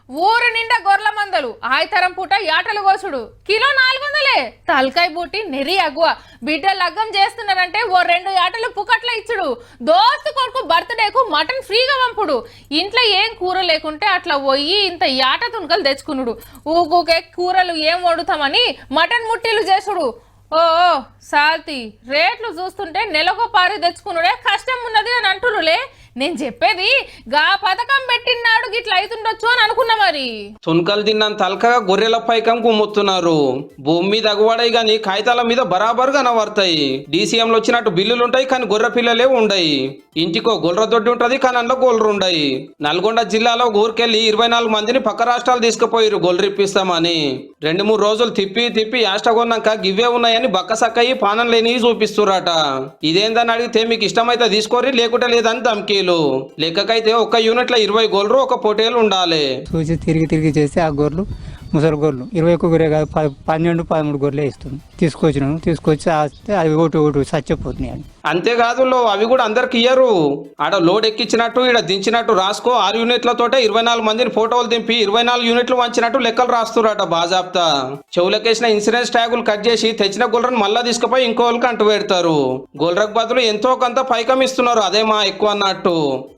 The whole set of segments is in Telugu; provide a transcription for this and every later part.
ఊరు నిండా గొర్రెల మందలు ఆయతరం పూట యాటలు కోసుడు కిలో 400. తలకాయ బూటి నెరి అగువ బిడ్డ లగ్గం చేస్తున్నారంటే ఓ 2 యాటలు పుకట్ల ఇచ్చుడు. దోస్తు కొడుకు బర్త్డేకు మటన్ ఫ్రీగా పంపుడు. ఇంట్లో ఏం కూర లేకుంటే అట్లా పోయి ఇంత యాట తుణకలు తెచ్చుకునుడు. ఊకే కూరలు ఏం వండుతామని మటన్ ముట్టిలు చేసుడు. ఓ సాల్తి రేట్లు చూస్తుంటే నెలకు పారి తెచ్చుకునుడే కష్టం ఉన్నది అని అంటురులే. నేను చెప్పేది గా పథకం పెట్టినాడు గిట్ల అవుతుండొచ్చు అని అనుకున్నా. మరి తున్కలు తిన్నాను తలకగా గొర్రెల పైకం కుమ్ముతున్నారు. భూమి మీద అగువాడాయి గాని కాగితాల మీద బరాబర్ కనబడతాయి. డీసీఎంలు వచ్చినట్టు బిల్లులు ఉంటాయి కానీ గొర్రె పిల్లలే ఉండయి. ఇంటికో గొర్రె దొడ్డి ఉంటది కానీ అందులో గొర్రెలు ఉండయి. నల్గొండ జిల్లాలో ఊరికెళ్ళి 24 మందిని పక్క రాష్ట్రాలు తీసుకుపోయారు గొర్రెలు ఇప్పిస్తామని. 2-3 రోజులు తిప్పి యాష్టగొన్నాక గివ్వే ఉన్నాయని బక్కసక్కయి పానం లేని చూపిస్తురట. ఇదేందని అడిగితే మీకు ఇష్టమైతే తీసుకోరి లేకుంటే లేదని ధమ్కీలు. లెక్కకైతే ఒక యూనిట్ లో 20 గొర్రెలు ఒక పొటేలు ఉండాలి. చూసి తిరిగి చేస్తే ఆ గొర్రెలు ముసలి గొర్రెలు 21 గొర్రె కాదు 12-13 గొర్రెలే ఇస్తుంది. తీసుకొచ్చి ఆస్తే అవి ఒకటి చచ్చిపోతున్నాయి అని. అంతేకాదు అవి కూడా అందరికి ఇయ్యరు. ఆడ లోడ్ ఎక్కించినట్టు ఈడ దించినట్టు రాసుకో 6 యూనిట్లతోటే 24 మందిని ఫోటోలు దింపి 24 యూనిట్లు వంచినట్టు లెక్కలు రాస్తురట బాజాప్తా. చెవులకేసిన ఇన్సూరెన్స్ ట్యాగులు కట్ చేసి తెచ్చిన గొర్రెను మళ్ళా తీసుకుపోయి ఇంకోళ్ళకి అంటు పెడతారు. గొర్రెకు బదులు ఎంతో కొంత పైకం ఇస్తున్నారు. అదేమా ఎక్కువ అన్నట్టు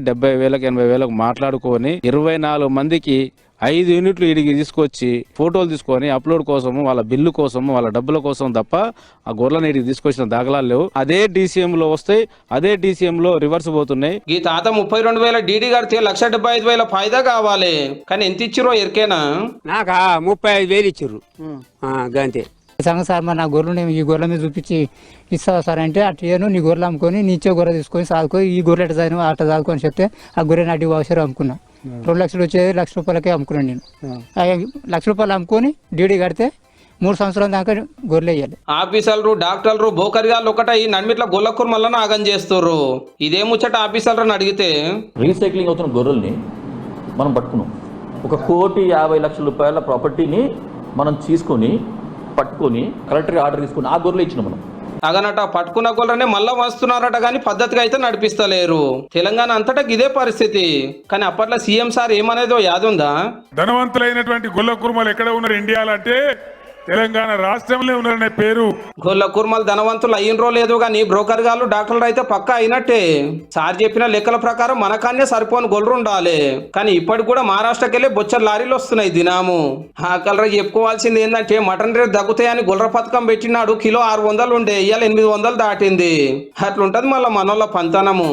70,000 80,000 మాట్లాడుకొని 24 మందికి 5 యూనిట్లు ఇడికి తీసుకొచ్చి ఫోటోలు తీసుకొని అప్లోడ్ కోసము వాళ్ళ బిల్లు కోసము వాళ్ళ డబ్బుల కోసం తప్ప ఆ గొర్రెలను ఇడికి తీసుకొచ్చిన దాఖలాలు లేవు. అదే DCM లో వస్తాయి, అదే DCM లో రివర్స్ పోతున్నాయి. ఈ తాత 32,000 డీడీ కడితే 1,75,000 ఫాయిదా కావాలి. కానీ ఎంత ఇచ్చిరో ఎరికేనా? నాకు 35,000 ఇచ్చిర్రు గంతే. సంగ సార్ మరి నా గొర్రెలు ఈ గొర్రెల మీద చూపించి ఇస్తావా సార్ అంటే అట్లా నీ గొర్రెలు అమ్ముకొని నీచే గొర్రె తీసుకొని సాదుకో ఈ గొర్రెలు ఎట్లా చదివినా అట్లా చదువుకొని చెప్తే ఆ గొర్రె నాటి అవసరం అమ్ముకున్నా. 2 లక్షలు వచ్చేది 1 లక్ష రూపాయలకే అమ్ముకున్నాను నేను. 1 లక్ష రూపాయలు అమ్ముకొని డీడీ కడితే 3 సంవత్సరాల దాకా గొర్రెలు వేయాలి. ఆఫీసర్లు డాక్టర్లు బోకరిగాళ్ళు ఒకటై నడిమిట్ల గొల్ల కుర్మలను ఆగం చేస్తుర్రు. ఇదే ముచ్చట ఆఫీసర్లను అడిగితే రీసైక్లింగ్ అవుతున్న గొర్రెల్ని మనం పట్టుకున్నాం. 1,50,00,000 రూపాయల ప్రాపర్టీని మనం పట్టుకొని కలెక్టర్ ఆర్డర్ తీసుకుని ఆ గొర్రెలు ఇచ్చినాం మనం. అగనట పట్టుకున్న గొర్రెనే మళ్ళా వస్తున్నారట కానీ పద్ధతిగా అయితే నడిపిస్తలేరు. తెలంగాణ అంతటా ఇదే పరిస్థితి. కానీ అప్పట్లో సీఎం సార్ ఏమనేదో యాదుందా? ధనవంతులైనటువంటి గొల్ల కుర్మలు ఎక్కడ ఉన్నారు ఇండియాలో అంటే తెలంగాణ రాష్ట్రంలో ఉన్నారనే పేరు. గొల్ల కుర్మలు ధనవంతులు అయినరో లేదో గానీ బ్రోకర్ గాళ్ళు డాక్టర్లు అయితే పక్కా అయినట్టే. సార్ చెప్పిన లెక్కల ప్రకారం మనకాన్నే సరిపోని గొర్రెలు ఉండాలి. కానీ ఇప్పటికి కూడా మహారాష్ట్రకి వెళ్ళి బొచ్చర్ లారీలు వస్తున్నాయి దినాము. ఆ కలర్ చెప్పుకోవాల్సింది ఏంటంటే మటన్ రేట్ తగ్గుతాయని గొర్రె పథకం పెట్టినాడు. కిలో 600 ఉండే ఇవాళ 800 దాటింది. అట్లుంటది మళ్ళీ మనోళ్ళ పంతనము.